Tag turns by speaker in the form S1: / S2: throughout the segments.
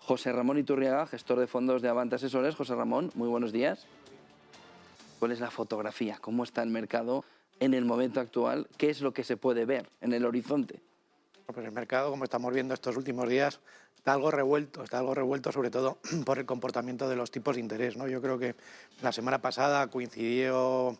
S1: José Ramón Iturriaga, gestor de fondos de Avant Asesores. José Ramón, muy buenos días. ¿Cuál es la fotografía? ¿Cómo está el mercado en el momento actual? ¿Qué es lo que se puede ver en el horizonte?
S2: Pues el mercado, como estamos viendo estos últimos días, está algo revuelto sobre todo por el comportamiento de los tipos de interés, ¿no? Yo creo que la semana pasada coincidió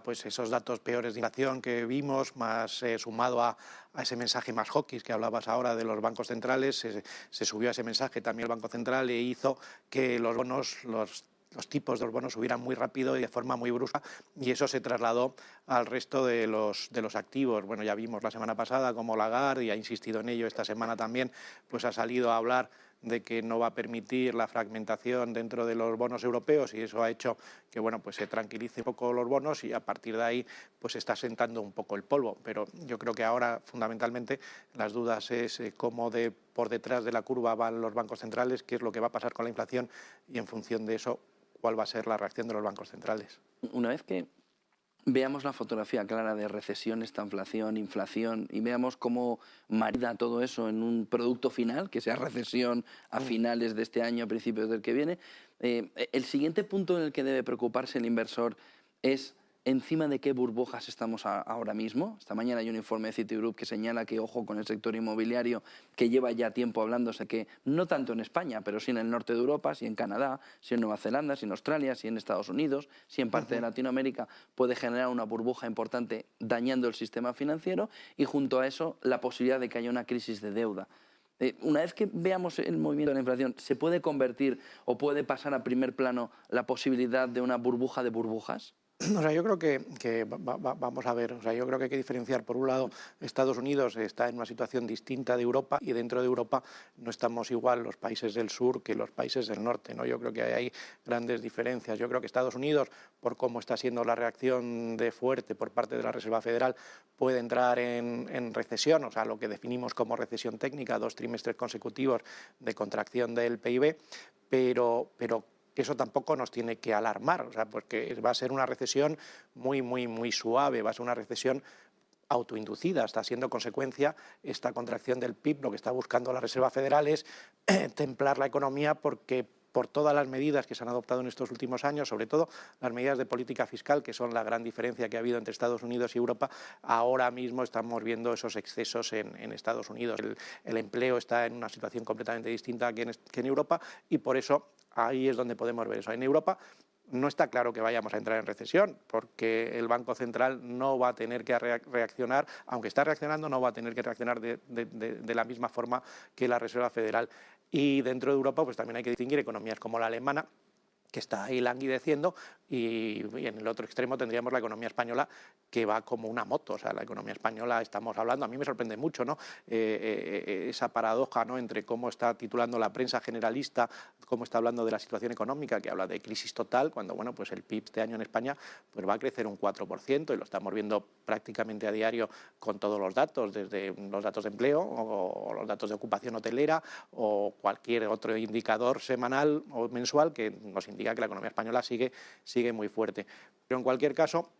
S2: pues esos datos peores de inflación que vimos, más sumado a ese mensaje más hawkish que hablabas ahora de los bancos centrales, se subió a ese mensaje también el Banco Central e hizo que los bonos, los tipos de los bonos subieran muy rápido y de forma muy brusca, y eso se trasladó al resto de los activos. Bueno, ya vimos la semana pasada cómo Lagarde, y ha insistido en ello esta semana también, pues ha salido a hablar de que no va a permitir la fragmentación dentro de los bonos europeos, y eso ha hecho que bueno, pues se tranquilice un poco los bonos, y a partir de ahí pues se está sentando un poco el polvo. Pero yo creo que ahora fundamentalmente las dudas es cómo por detrás de la curva van los bancos centrales, qué es lo que va a pasar con la inflación, y en función de eso cuál va a ser la reacción de los bancos centrales.
S1: Una vez que veamos la fotografía clara de recesión, estanflación, inflación, y veamos cómo marida todo eso en un producto final, que sea recesión a finales de este año, a principios del que viene, el siguiente punto en el que debe preocuparse el inversor es encima de qué burbujas estamos ahora mismo. Esta mañana hay un informe de Citigroup que señala que ojo con el sector inmobiliario, que lleva ya tiempo hablándose que no tanto en España, pero sí en el norte de Europa, sí en Canadá, sí en Nueva Zelanda, sí en Australia, sí en Estados Unidos, sí en parte de Latinoamérica, puede generar una burbuja importante dañando el sistema financiero, y junto a eso la posibilidad de que haya una crisis de deuda. Una vez que veamos el movimiento de la inflación, ¿se puede convertir o puede pasar a primer plano la posibilidad de una burbuja de burbujas?
S2: O sea, yo creo que vamos a ver, o sea, yo creo que hay que diferenciar. Por un lado, Estados Unidos está en una situación distinta de Europa, y dentro de Europa no estamos igual los países del sur que los países del norte, ¿no? Yo creo que hay grandes diferencias. Yo creo que Estados Unidos, por cómo está siendo la reacción de fuerte por parte de la Reserva Federal, puede entrar en recesión, o sea, lo que definimos como recesión técnica, 2 trimestres consecutivos de contracción del PIB, pero eso tampoco nos tiene que alarmar, o sea, porque va a ser una recesión muy suave, va a ser una recesión autoinducida. Está siendo consecuencia esta contracción del PIB. Lo que está buscando la Reserva Federal es templar la economía, porque por todas las medidas que se han adoptado en estos últimos años, sobre todo las medidas de política fiscal, que son la gran diferencia que ha habido entre Estados Unidos y Europa, ahora mismo estamos viendo esos excesos en Estados Unidos. El empleo está en una situación completamente distinta que en Europa, y por eso ahí es donde podemos ver eso. En Europa no está claro que vayamos a entrar en recesión, porque el Banco Central no va a tener que reaccionar, aunque está reaccionando, no va a tener que reaccionar de la misma forma que la Reserva Federal. Y dentro de Europa pues también hay que distinguir economías como la alemana, que está ahí languideciendo, y en el otro extremo tendríamos la economía española, que va como una moto. O sea, la economía española, estamos hablando, a mí me sorprende mucho, ¿no? Esa paradoja, ¿no?, entre cómo está titulando la prensa generalista, cómo está hablando de la situación económica, que habla de crisis total, cuando bueno, pues el PIB este año en España pues va a crecer un 4%, y lo estamos viendo prácticamente a diario con todos los datos, desde los datos de empleo o los datos de ocupación hotelera o cualquier otro indicador semanal o mensual que nos indica que la economía española sigue muy fuerte. Pero en cualquier caso,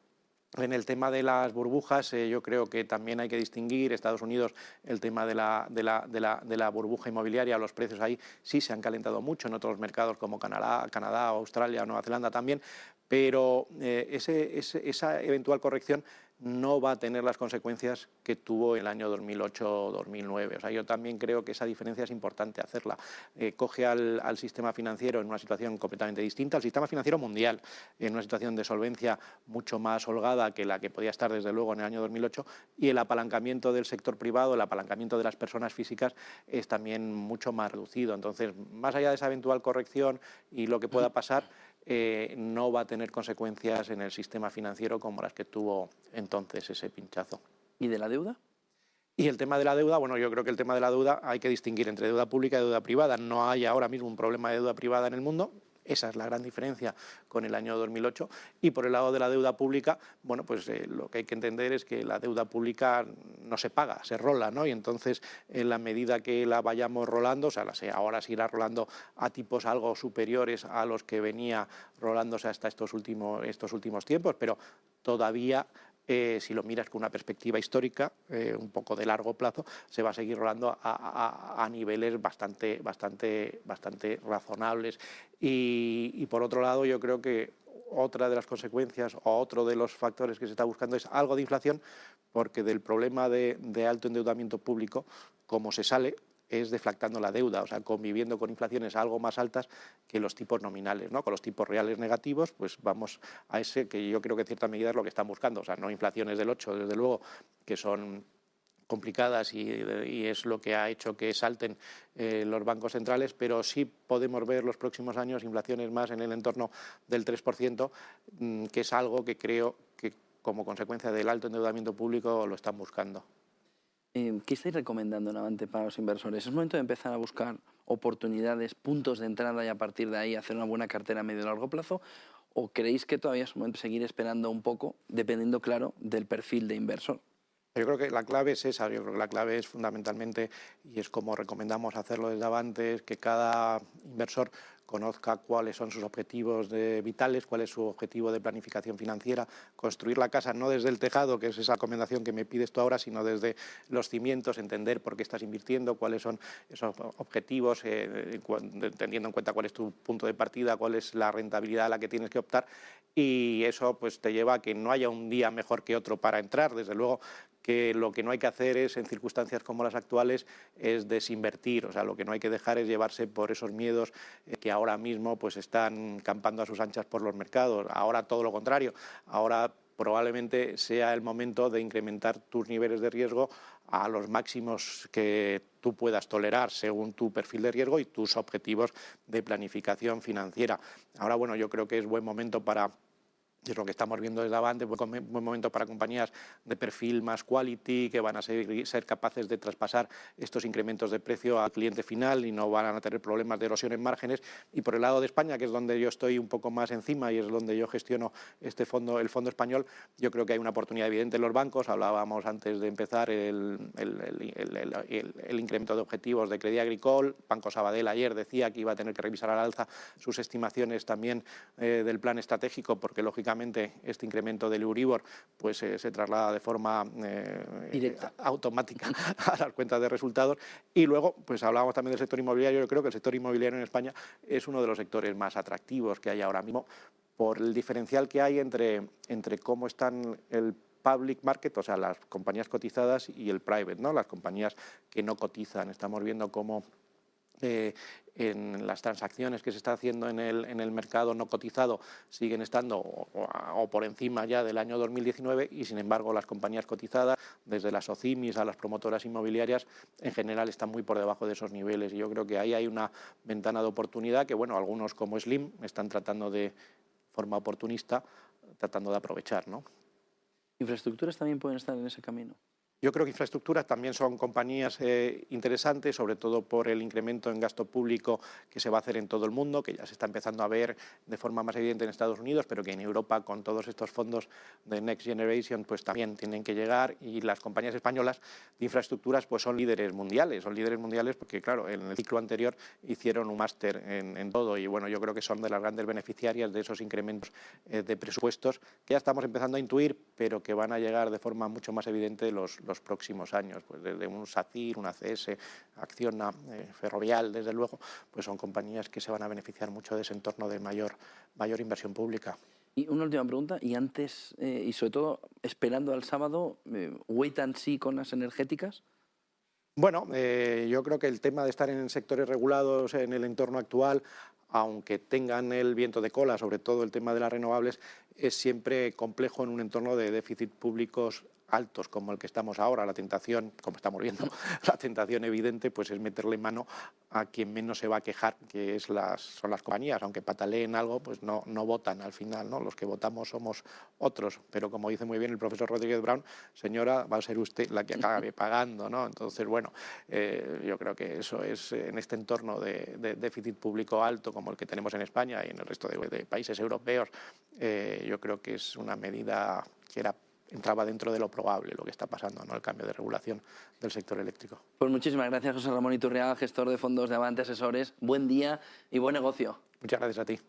S2: en el tema de las burbujas, yo creo que también hay que distinguir. Estados Unidos, el tema de la burbuja inmobiliaria, los precios ahí sí se han calentado mucho, en otros mercados como Canadá, Australia, Nueva Zelanda también, pero esa eventual corrección no va a tener las consecuencias que tuvo el año 2008-2009. O sea, yo también creo que esa diferencia es importante hacerla. Coge al sistema financiero en una situación completamente distinta, al sistema financiero mundial, en una situación de solvencia mucho más holgada que la que podía estar desde luego en el año 2008, y el apalancamiento del sector privado, el apalancamiento de las personas físicas es también mucho más reducido. Entonces, más allá de esa eventual corrección y lo que pueda pasar, no va a tener consecuencias en el sistema financiero como las que tuvo entonces ese pinchazo.
S1: ¿Y de la deuda?
S2: Y el tema de la deuda, bueno, yo creo que el tema de la deuda hay que distinguir entre deuda pública y deuda privada. No hay ahora mismo un problema de deuda privada en el mundo. Esa es la gran diferencia con el año 2008. Y por el lado de la deuda pública, bueno, pues lo que hay que entender es que la deuda pública no se paga, se rola, ¿no? Y entonces, en la medida que la vayamos rolando, o sea, ahora se irá rolando a tipos algo superiores a los que venía rolándose hasta estos últimos tiempos, pero todavía si lo miras con una perspectiva histórica, un poco de largo plazo, se va a seguir rolando a niveles bastante razonables. Y por otro lado, yo creo que otra de las consecuencias o otro de los factores que se está buscando es algo de inflación, porque del problema de alto endeudamiento público, como se sale, es deflactando la deuda, o sea, conviviendo con inflaciones algo más altas que los tipos nominales, ¿no? Con los tipos reales negativos, pues vamos a ese que yo creo que en cierta medida es lo que están buscando, o sea, no inflaciones del 8, desde luego, que son complicadas y es lo que ha hecho que salten los bancos centrales, pero sí podemos ver los próximos años inflaciones más en el entorno del 3%, que es algo que creo que como consecuencia del alto endeudamiento público lo están buscando.
S1: ¿Qué estáis recomendando en Avante para los inversores? ¿Es momento de empezar a buscar oportunidades, puntos de entrada y a partir de ahí hacer una buena cartera a medio y largo plazo? ¿O creéis que todavía es momento de seguir esperando un poco, dependiendo, claro, del perfil de inversor?
S2: Yo creo que la clave es esa, yo creo que la clave es fundamentalmente, y es como recomendamos hacerlo desde Avante, que cada inversor conozca cuáles son sus objetivos vitales, cuál es su objetivo de planificación financiera, construir la casa no desde el tejado, que es esa recomendación que me pides tú ahora, sino desde los cimientos, entender por qué estás invirtiendo, cuáles son esos objetivos, teniendo en cuenta cuál es tu punto de partida, cuál es la rentabilidad a la que tienes que optar, y eso pues te lleva a que no haya un día mejor que otro para entrar. Desde luego que lo que no hay que hacer es, en circunstancias como las actuales, es desinvertir. O sea, lo que no hay que dejar es llevarse por esos miedos que ahora mismo pues están campando a sus anchas por los mercados. Ahora todo lo contrario. Ahora probablemente sea el momento de incrementar tus niveles de riesgo a los máximos que tú puedas tolerar según tu perfil de riesgo y tus objetivos de planificación financiera. Ahora, bueno, yo creo que es buen momento para... Es lo que estamos viendo desde Avante, buen momento para compañías de perfil más quality, que van a ser capaces de traspasar estos incrementos de precio al cliente final y no van a tener problemas de erosión en márgenes. Y por el lado de España, que es donde yo estoy un poco más encima y es donde yo gestiono este fondo, el fondo español, yo creo que hay una oportunidad evidente en los bancos. Hablábamos antes de empezar el incremento de objetivos de Crédit Agricole. Banco Sabadell ayer decía que iba a tener que revisar al alza sus estimaciones también del plan estratégico, porque lógicamente este incremento del Euribor pues, se traslada de forma automática a las cuentas de resultados. Y luego pues hablábamos también del sector inmobiliario. Yo creo que el sector inmobiliario en España es uno de los sectores más atractivos que hay ahora mismo por el diferencial que hay entre cómo están el public market, o sea, las compañías cotizadas, y el private, ¿no? Las compañías que no cotizan. Estamos viendo cómo en las transacciones que se está haciendo en el mercado no cotizado siguen estando o por encima ya del año 2019 y sin embargo las compañías cotizadas, desde las OCIMIs a las promotoras inmobiliarias, en general están muy por debajo de esos niveles y yo creo que ahí hay una ventana de oportunidad que, bueno, algunos como Slim están tratando de forma oportunista, tratando de aprovechar, ¿no?
S1: ¿Infraestructuras también pueden estar en ese camino?
S2: Yo creo que infraestructuras también son compañías interesantes, sobre todo por el incremento en gasto público que se va a hacer en todo el mundo, que ya se está empezando a ver de forma más evidente en Estados Unidos, pero que en Europa, con todos estos fondos de Next Generation, pues también tienen que llegar. Y las compañías españolas de infraestructuras pues son líderes mundiales porque, claro, en el ciclo anterior hicieron un máster en todo y, bueno, yo creo que son de las grandes beneficiarias de esos incrementos de presupuestos que ya estamos empezando a intuir, pero que van a llegar de forma mucho más evidente los próximos años, pues desde un SACIR, una ACS, Acciona, Ferrovial, desde luego, pues son compañías que se van a beneficiar mucho de ese entorno de mayor inversión pública.
S1: Y una última pregunta, y antes, y sobre todo, esperando al sábado, wait and see con las energéticas.
S2: Bueno, yo creo que el tema de estar en sectores regulados en el entorno actual, aunque tengan el viento de cola, sobre todo el tema de las renovables, es siempre complejo en un entorno de déficit públicos altos como el que estamos ahora. La tentación, como estamos viendo, la tentación evidente pues es meterle mano a quien menos se va a quejar, que son las compañías. Aunque pataleen algo, pues no votan al final, ¿no? Los que votamos somos otros, pero como dice muy bien el profesor Rodríguez Brown, señora, va a ser usted la que acabe pagando, ¿no? Entonces, bueno, yo creo que eso es en este entorno de déficit público alto como el que tenemos en España y en el resto de países europeos, yo creo que es una medida que entraba dentro de lo probable lo que está pasando, ¿no? El cambio de regulación del sector eléctrico.
S1: Pues muchísimas gracias, José Ramón Iturriaga, gestor de fondos de Avante Asesores. Buen día y buen negocio.
S2: Muchas gracias a ti.